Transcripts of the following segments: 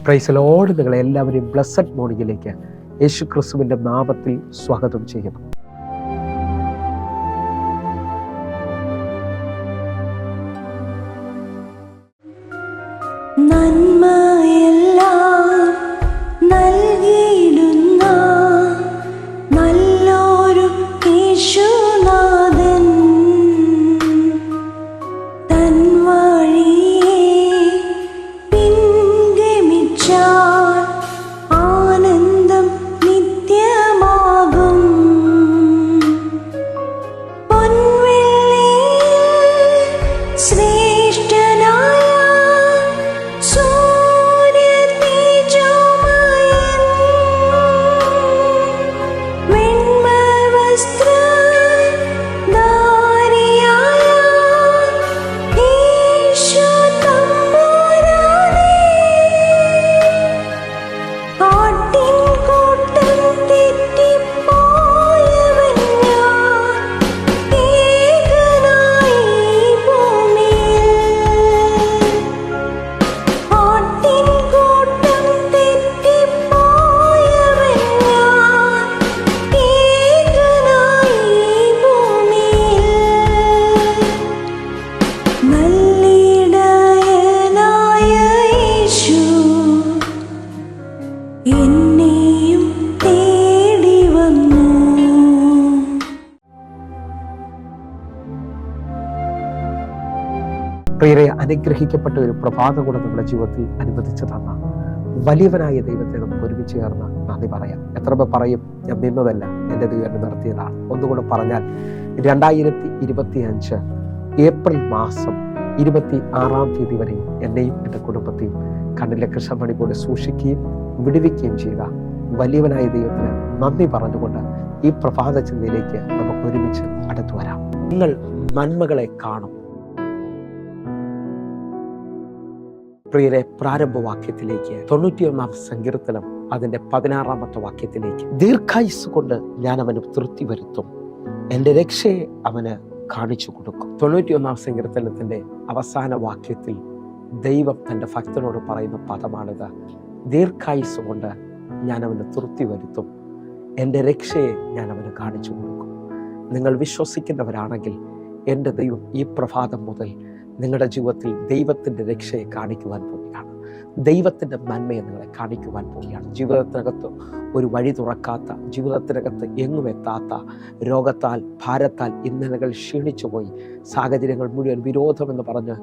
Praise the Lord. നിങ്ങളെ എല്ലാവരെയും blessed മോർണിംഗിലേക്ക് യേശു ക്രിസ്തുവിൻ്റെ നാമത്തിൽ സ്വാഗതം ചെയ്യുന്നു. പ്രിയരെ, അനുഗ്രഹിക്കപ്പെട്ട ഒരു പ്രഭാത കൂടെ നമ്മുടെ ജീവിതത്തിൽ അനുവദിച്ചു തന്ന വലിയവനായ ദൈവത്തെ നമുക്ക് ഒരുമിച്ച് ചേർന്ന് നന്ദി പറയാം. എത്ര പേർ പറയും, ഞാൻ നിന്നതല്ല, എൻ്റെ ദൈവം എന്നെ നിർത്തിയതാണ്. ഒന്നുകൂടെ പറഞ്ഞാൽ 2025 ഏപ്രിൽ മാസം 26-ാം തീയതി വരെ എന്നെയും എൻ്റെ കുടുംബത്തെയും കണ്ണിലെ കൃഷ്ണമണി പോലെ സൂക്ഷിക്കുകയും വിടുവിക്കുകയും ചെയ്ത വലിയവനായ ദൈവത്തിന് നന്ദി പറഞ്ഞുകൊണ്ട് ഈ പ്രഭാത ചിന്തയിലേക്ക് നമുക്ക് ഒരുമിച്ച് അടുത്തു വരാം. നിങ്ങൾ നന്മകളെ കാണും. പ്രിയരെ, പ്രാരംഭവാക്യത്തിലേക്ക് 91-ാം സങ്കീർത്തനം അതിൻ്റെ 16-ാമത്തെ വാക്യത്തിലേക്ക്, ദീർഘായുസ് കൊണ്ട് ഞാൻ അവന് തൃപ്തി വരുത്തും, എൻ്റെ രക്ഷയെ അവന് കാണിച്ചു കൊടുക്കും. 91-ാം സങ്കീർത്തനത്തിൻ്റെ അവസാന വാക്യത്തിൽ ദൈവം തൻ്റെ ഭക്തനോട് പറയുന്ന പദമാണിത്: ദീർഘായുസ് കൊണ്ട് ഞാൻ അവന് തൃപ്തി വരുത്തും, എൻ്റെ രക്ഷയെ ഞാൻ അവന് കാണിച്ചു കൊടുക്കും. നിങ്ങൾ വിശ്വസിക്കുന്നവരാണെങ്കിൽ എൻ്റെ ദൈവം ഈ പ്രഭാതം മുതൽ നിങ്ങളുടെ ജീവിതത്തിൽ ദൈവത്തിൻ്റെ രക്ഷയെ കാണിക്കുവാൻ പോവുകയാണ്. ദൈവത്തിൻ്റെ നന്മയെ നിങ്ങളെ കാണിക്കുവാൻ പോവുകയാണ്. ജീവിതത്തിനകത്ത് ഒരു വഴി തുറക്കാത്ത, ജീവിതത്തിനകത്ത് എങ്ങും എത്താത്ത, രോഗത്താൽ ഭാരത്താൽ ഇന്നലകൾ ക്ഷീണിച്ചു പോയി, സാഹചര്യങ്ങൾ മുഴുവൻ വിരോധമെന്ന് പറഞ്ഞ്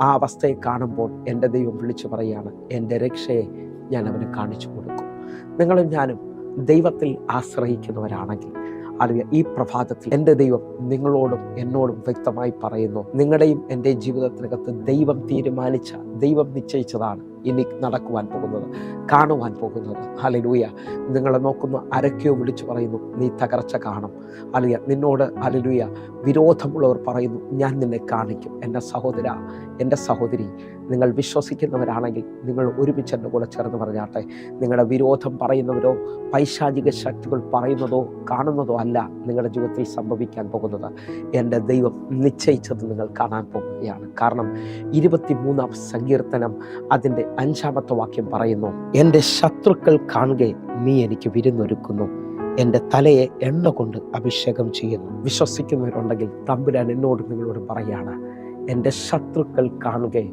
ആ അവസ്ഥയെ കാണുമ്പോൾ എൻ്റെ ദൈവം വിളിച്ചു പറയുകയാണ്: എൻ്റെ രക്ഷയെ ഞാൻ അവന് കാണിച്ചു കൊടുക്കും. നിങ്ങളും ഞാനും ദൈവത്തിൽ ആശ്രയിക്കുന്നവരാണെങ്കിൽ അറിയാം, ഈ പ്രഭാതത്തിൽ എൻ്റെ ദൈവം നിങ്ങളോടും എന്നോടും വ്യക്തമായി പറയുന്നു, നിങ്ങളുടെയും എൻ്റെ ജീവിതത്തിനകത്ത് ദൈവം തീരുമാനിച്ച, ദൈവം നിശ്ചയിച്ചതാണ് ഇനി നടക്കുവാൻ പോകുന്നത്, കാണുവാൻ പോകുന്നത്. ഹല്ലേലൂയ. നിങ്ങളെ നോക്കുന്ന ആരൊക്കെയോ വിളിച്ചു പറയുന്നു, നീ തകർച്ച കാണും. അലിയ നിന്നോട് ഹല്ലേലൂയ വിരോധമുള്ളവർ പറയുന്നു, ഞാൻ നിന്നെ കാണിക്കും. എൻ്റെ സഹോദര, എൻ്റെ സഹോദരി, നിങ്ങൾ വിശ്വസിക്കുന്നവരാണെങ്കിൽ നിങ്ങൾ ഒരുമിച്ച് എൻ്റെ കൂടെ ചേർന്ന് പറഞ്ഞാട്ടെ: നിങ്ങളുടെ വിരോധം പറയുന്നവരോ പൈശാചിക ശക്തികൾ പറയുന്നതോ കാണുന്നതോ അല്ല നിങ്ങളുടെ ജീവിതത്തിൽ സംഭവിക്കാൻ പോകുന്നത്. എൻ്റെ ദൈവം നിശ്ചയിച്ചത് നിങ്ങൾ കാണാൻ പോകുകയാണ്. കാരണം 23-ാം സങ്കീർത്തനം അതിൻ്റെ 5-ാമത്തെ വാക്യം പറയുന്നു: എൻ്റെ ശത്രുക്കൾ കാണുകെ നീ എനിക്ക് വിരുന്നൊരുക്കുന്നു, എൻ്റെ തലയെ എണ്ണ കൊണ്ട് അഭിഷേകം ചെയ്യുന്നു. വിശ്വസിക്കുന്നവരുണ്ടെങ്കിൽ തമ്പുരാൻ എന്നോട് നിങ്ങളോട് പറയാണ്: എൻ്റെ ശത്രുക്കൾ കാണുകെ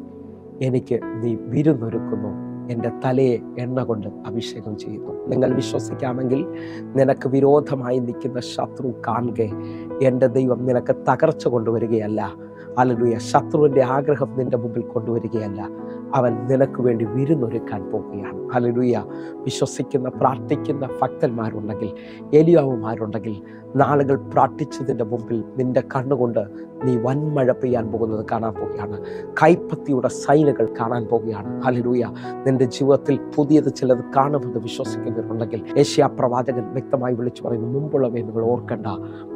എനിക്ക് നീ വിരുന്നൊരുക്കുന്നു, എൻ്റെ തലയെ എണ്ണ കൊണ്ട് അഭിഷേകം ചെയ്യുന്നു. നിങ്ങൾ വിശ്വസിക്കാമെങ്കിൽ നിനക്ക് വിരോധമായി നിൽക്കുന്ന ശത്രു കാണുകെ എൻ്റെ ദൈവം നിനക്ക് തകർച്ച കൊണ്ടുവരികയല്ല. ഹല്ലേലൂയ. ശത്രുവിൻ്റെ ആഗ്രഹം നിന്റെ മുമ്പിൽ കൊണ്ടുവരികയല്ല, അവൻ നിനക്ക് വേണ്ടി വിരുന്നൊരുക്കാൻ പോവുകയാണ്. ഹല്ലേലൂയ. വിശ്വസിക്കുന്ന, പ്രാർത്ഥിക്കുന്ന ഭക്തന്മാരുണ്ടെങ്കിൽ, എലിയാവുമാരുണ്ടെങ്കിൽ, നാളുകൾ പ്രാർത്ഥിച്ചതിൻ്റെ മുമ്പിൽ നിന്റെ കണ്ണുകൊണ്ട് നീ വൻമഴ പെയ്യാൻ പോകുന്നത് കാണാൻ പോവുകയാണ്. കൈപ്പത്തിയുടെ സൈനുകൾ കാണാൻ പോവുകയാണ്. ഹല്ലേലൂയ. നിന്റെ ജീവിതത്തിൽ പുതിയത് ചിലത് കാണുമെന്ന് വിശ്വസിക്കുന്നവരുണ്ടെങ്കിൽ യെശയ്യാ പ്രവാചകൻ വ്യക്തമായി വിളിച്ചു പറയുന്നു: മുമ്പുള്ളവയെ നിങ്ങൾ ഓർക്കണ്ട,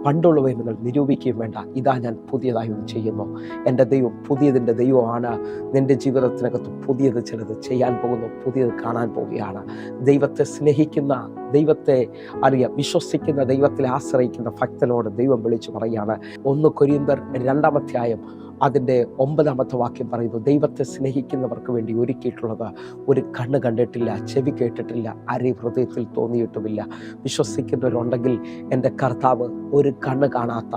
പണ്ടുള്ളവയെ നിങ്ങൾ നിരൂപിക്കുകയും വേണ്ട, ഇതാ ഞാൻ പുതിയതായി ചെയ്യുന്നു. എൻ്റെ ദൈവം പുതിയതിൻ്റെ ദൈവമാണ്. നിന്റെ ജീവിതത്തിനകത്ത് പുതിയത് ചിലത് ചെയ്യാൻ പോകുന്നു, പുതിയത് കാണാൻ പോവുകയാണ്. ദൈവത്തെ സ്നേഹിക്കുന്ന ദൈവത്തെ വിശ്വസിക്കുന്ന, ദൈവത്തിൽ ആശ്രയിക്കുന്ന ഭക്തനോട് ദൈവം വിളിച്ചു പറയുകയാണ്. 1 കൊരിന്ത്യർ 2-ാം അധ്യായം അതിൻ്റെ 9-ാമത്തെ വാക്യം പറയുന്നു, ദൈവത്തെ സ്നേഹിക്കുന്നവർക്ക് വേണ്ടി ഒരുക്കിയിട്ടുള്ളത് ഒരു കണ്ണ് കണ്ടിട്ടില്ല, ചെവി കേട്ടിട്ടില്ല, ആരെയും ഹൃദയത്തിൽ തോന്നിയിട്ടുമില്ല. വിശ്വസിക്കുന്നവരുണ്ടെങ്കിൽ എൻ്റെ കർത്താവ് ഒരു കണ്ണ് കാണാത്ത,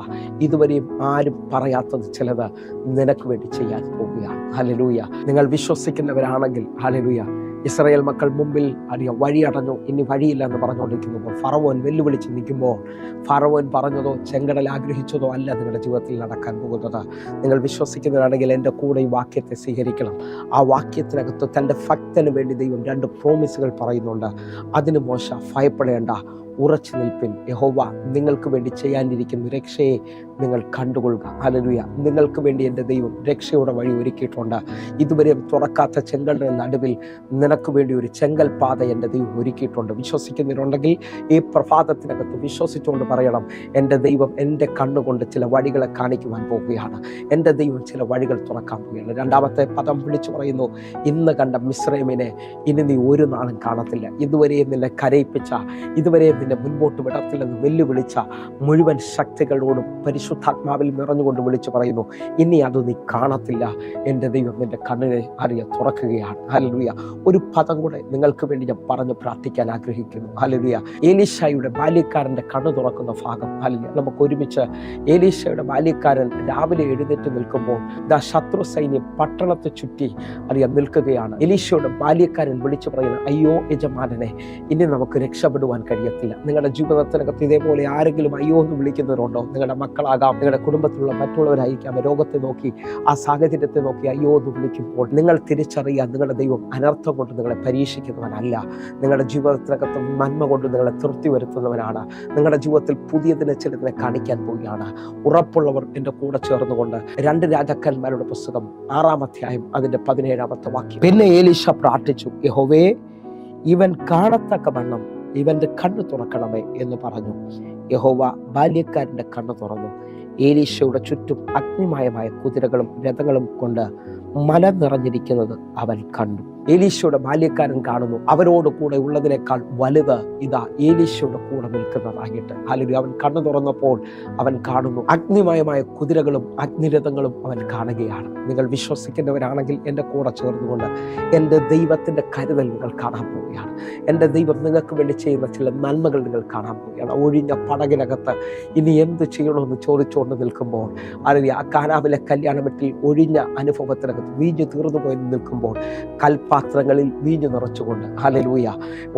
ഇതുവരെയും ആരും പറയാത്തത് ചിലത് നിനക്ക് വേണ്ടി ചെയ്യാൻ പോവുകയാണ്. ഹല്ലേലൂയ. നിങ്ങൾ വിശ്വസിക്കുന്നവരാണെങ്കിൽ ഹല്ലേലൂയ. ഇസ്രായേൽ മക്കൾ മുമ്പിൽ വഴി അടഞ്ഞു, ഇനി വഴിയില്ല എന്ന് പറഞ്ഞുകൊണ്ടിരിക്കുമ്പോൾ ഫറവോൻ വെല്ലുവിളിച്ച് നിൽക്കുമ്പോൾ ഫറവോൻ പറഞ്ഞതോ ചെങ്കടൽ ആഗ്രഹിച്ചതോ അല്ല നിങ്ങളുടെ ജീവിതത്തിൽ നടക്കാൻ പോകുന്നത്. നിങ്ങൾ വിശ്വസിക്കുന്നവരാണെങ്കിൽ എൻ്റെ കൂടെ ഈ വാക്യത്തെ സ്വീകരിക്കണം. ആ വാക്യത്തിനകത്ത് തൻ്റെ ഭക്തന് വേണ്ടി ദൈവം 2 പ്രോമിസുകൾ പറയുന്നുണ്ട്. അതിന് മോശ ഭയപ്പെടേണ്ട, ഉറച്ചു നിൽപ്പിൻ, യഹോവ നിങ്ങൾക്ക് വേണ്ടി ചെയ്യാനിരിക്കുന്ന രക്ഷയെ നിങ്ങൾ കണ്ടുകൊള്ളുക. ഹല്ലേലൂയ. നിങ്ങൾക്ക് വേണ്ടി എൻ്റെ ദൈവം രക്ഷയുടെ വഴി ഒരുക്കിയിട്ടുണ്ട്. ഇതുവരെയും തുറക്കാത്ത ചെങ്കലിന്റെ നടുവിൽ നിനക്ക് വേണ്ടി ഒരു ചെങ്കൽ പാത എൻ്റെ ദൈവം ഒരുക്കിയിട്ടുണ്ട്. വിശ്വസിക്കുന്നവരുണ്ടെങ്കിൽ ഈ പ്രഭാതത്തിനകത്ത് വിശ്വസിച്ചുകൊണ്ട് പറയണം, എൻ്റെ ദൈവം എൻ്റെ കണ്ണുകൊണ്ട് ചില വഴികളെ കാണിക്കുവാൻ പോവുകയാണ്. എൻ്റെ ദൈവം ചില വഴികൾ തുറക്കാൻ പോവുകയാണ്. 2-ാമത്തെ പദം വിളിച്ചു പറയുന്നു, ഇന്ന് കണ്ട മിസ്രൈമിനെ ഇനി നീ ഒരു നാളും കാണത്തില്ല. ഇതുവരെയും നിന്നെ കരയിപ്പിച്ച, ഇതുവരെയും നിന്നെ മുൻപോട്ട് വിടത്തില്ലെന്ന് വെല്ലുവിളിച്ച മുഴുവൻ ശക്തികളോടും പരിശുദ്ധാത്മാവിൽ നിറഞ്ഞുകൊണ്ട് വിളിച്ചു പറയുന്നു, ഇനി അത് നീ കാണത്തില്ല. എൻ്റെ ദൈവം നിന്റെ കണ്ണിനെ തുറക്കുകയാണ്. ഹല്ലേലൂയ. ഒരു പദം കൂടെ നിങ്ങൾക്ക് വേണ്ടി ഞാൻ പറഞ്ഞു പ്രാർത്ഥിക്കാൻ ആഗ്രഹിക്കുന്നു. ഹല്ലേലൂയ. എലീശയുടെ ബാല്യക്കാരൻ്റെ കണ്ണ് തുറക്കുന്ന ഭാഗം. ഹല്ലേലൂയ. നമുക്ക് ഒരുമിച്ച് എലീശയുടെ ബാല്യക്കാരൻ രാവിലെ എഴുന്നേറ്റ് നിൽക്കുമ്പോൾ ശത്രു സൈന്യം പട്ടണത്തെ ചുറ്റി നിൽക്കുകയാണ്. എലീശയുടെ ബാല്യക്കാരൻ വിളിച്ചു പറയുന്നത്, അയ്യോ യജമാനനെ, ഇനി നമുക്ക് രക്ഷപ്പെടുവാൻ കഴിയത്തില്ല. നിങ്ങളുടെ ജീവിതത്തിനകത്ത് ഇതേപോലെ ആരെങ്കിലും അയ്യോ എന്ന് വിളിക്കുന്നവരുണ്ടോ? നിങ്ങളുടെ മക്കളാകാം, നിങ്ങളുടെ കുടുംബത്തിലുള്ള മറ്റുള്ളവരായിരിക്കാം. രോഗത്തെ നോക്കി, ആ സാഹചര്യത്തെ നോക്കി അയ്യോ എന്ന് വിളിക്കുമ്പോൾ നിങ്ങൾ തിരിച്ചറിയുക, നിങ്ങളുടെ ദൈവം അനർത്ഥം കൊണ്ട് നിങ്ങളെ പരീക്ഷിക്കുന്നവനല്ല. നിങ്ങളുടെ ജീവിതത്തിനകത്ത് നന്മ കൊണ്ട് നിങ്ങളെ തൃപ്തി വരുത്തുന്നവനാണ്. നിങ്ങളുടെ ജീവിതത്തിൽ പുതിയതിനെ ചിലതിനെ കാണിക്കാൻ പോവുകയാണ്. ഉറപ്പുള്ളവർ എൻ്റെ കൂടെ ചേർന്നുകൊണ്ട് 2 രാജാക്കന്മാരുടെ പുസ്തകം 6-ാം അധ്യായം അതിൻ്റെ 17-ാമത്തെ വാക്യം. പിന്നെ എലീശ പ്രാർത്ഥിച്ചു, യഹോവേ, ഇവൻ കാണത്തക്ക വണ്ണം ഇവന്റെ കണ്ണ് തുറക്കണമേ എന്ന് പറഞ്ഞു. യഹോവ ബാല്യക്കാരന്റെ കണ്ണ് തുറന്നു. എലീശയുടെ ചുറ്റും അഗ്നിമയമായ കുതിരകളും രഥങ്ങളും കൊണ്ട് മല നിറഞ്ഞിരിക്കുന്നത് അവൻ കണ്ടു. എലീശയുടെ ബാല്യക്കാരൻ കാണുന്നു, അവരോട് കൂടെ ഉള്ളതിനേക്കാൾ വലുത് ഇതാ എലീശയുടെ കൂടെ നിൽക്കുന്നതായിട്ട്. ഹല്ലേലൂയ. അവൻ കണ്ണു തുറന്നപ്പോൾ അവൻ കാണുന്നു അഗ്നിമയമായ കുതിരകളും അഗ്നിരഥങ്ങളും അവൻ കാണുകയാണ്. നിങ്ങൾ വിശ്വസിക്കുന്നവരാണെങ്കിൽ എൻ്റെ കൂടെ ചേർന്നുകൊണ്ട് എൻ്റെ ദൈവത്തിൻ്റെ കരുതൽ നിങ്ങൾ കാണാൻ പോവുകയാണ്. എൻ്റെ ദൈവം നിങ്ങൾക്ക് വേണ്ടി ചെയ്യുന്ന ചില നന്മകൾ നിങ്ങൾ കാണാൻ പോവുകയാണ്. ഒഴിഞ്ഞ പടകിനകത്ത് ഇനി എന്ത് ചെയ്യണമെന്ന് ചോദിച്ചുകൊണ്ട് നിൽക്കുമ്പോൾ, അല്ലെങ്കിൽ ആ കാനാവിലെ കല്യാണ വീട്ടിൽ ഒഴിഞ്ഞ അനുഭവത്തിനകത്ത് വീഞ്ഞു തീർന്നു പോയി നിൽക്കുമ്പോൾ കൽപാത്രങ്ങളിൽ വീഞ്ഞു നിറച്ചുകൊണ്ട്, ഹല്ലേലൂയ,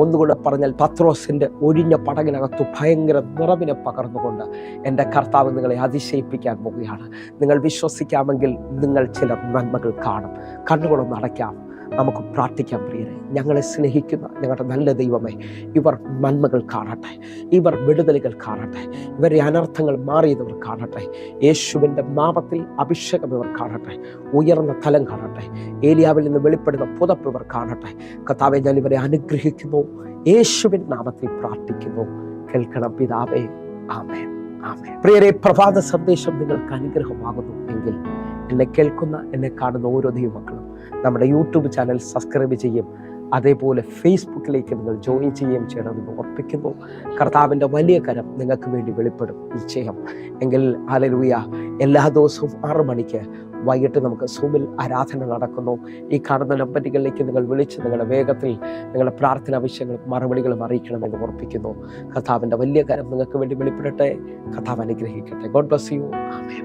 ഒന്നുകൂടെ പറഞ്ഞാൽ പത്രോസിന്റെ ഒഴിഞ്ഞ പടകിനകത്ത് ഭയങ്കര നിറവിനെ പകർന്നുകൊണ്ട് എൻ്റെ കർത്താവ് നിങ്ങളെ അതിശയിപ്പിക്കാൻ പോവുകയാണ്. നിങ്ങൾ വിശ്വസിക്കാമെങ്കിൽ നിങ്ങൾ ചില നന്മകൾ കാണും. കണ്ണുകളൊന്ന് അടയ്ക്കാം, നമുക്ക് പ്രാർത്ഥിക്കാൻ പ്രിയരെ. ഞങ്ങളെ സ്നേഹിക്കുന്ന ഞങ്ങളുടെ നല്ല ദൈവമേ, ഇവർ നന്മകൾ കാണട്ടെ, ഇവർ വിടുതലുകൾ കാണട്ടെ, ഇവരെ അനർത്ഥങ്ങൾ മാറിയതവർ കാണട്ടെ. യേശുവിൻ്റെ നാമത്തിൽ അഭിഷേകം ഇവർ കാണട്ടെ, ഉയർന്ന തലം കാണട്ടെ, ഏലിയാവിൽ നിന്ന് വെളിപ്പെടുന്ന പുതപ്പ് ഇവർ കാണട്ടെ. കർത്താവേ, ഞാൻ ഇവരെ അനുഗ്രഹിക്കുന്നു, യേശുവിൻ നാമത്തിൽ പ്രാർത്ഥിക്കുന്നു. കേൾക്കണം പിതാവേ, ആമേൻ, ആമേൻ. പ്രിയരെ, പ്രഭാത സന്ദേശം നിങ്ങൾക്ക് അനുഗ്രഹമാകുന്നു എങ്കിൽ എന്നെ കേൾക്കുന്ന, എന്നെ കാണുന്ന ഓരോ ദൈവമക്കളും നമ്മുടെ യൂട്യൂബ് ചാനൽ സബ്സ്ക്രൈബ് ചെയ്യും, അതേപോലെ ഫേസ്ബുക്കിലേക്ക് നിങ്ങൾ ജോയിൻ ചെയ്യുകയും ചെയ്യണമെന്ന് ഓർപ്പിക്കുന്നു. കർത്താവിൻ്റെ വലിയ കരം നിങ്ങൾക്ക് വേണ്ടി വെളിപ്പെടും നിശ്ചയം. എങ്കിൽ ഹല്ലേലൂയ, എല്ലാ ദിവസവും 6 മണിക്ക് വൈകിട്ട് നമുക്ക് സൂമിൽ ആരാധന നടക്കുന്നു. ഈ കാണുന്ന നമ്പറുകളിലേക്ക് നിങ്ങൾ വിളിച്ച് നിങ്ങളുടെ വേഗത്തിൽ നിങ്ങളുടെ പ്രാർത്ഥനാ വിഷയങ്ങളും മറുപടികളും അറിയിക്കണമെന്ന് ഓർപ്പിക്കുന്നു. കർത്താവിൻ്റെ വലിയ കരം നിങ്ങൾക്ക് വേണ്ടി വെളിപ്പെടട്ടെ. കർത്താവ് അനുഗ്രഹിക്കട്ടെ. God bless you. ആമേൻ.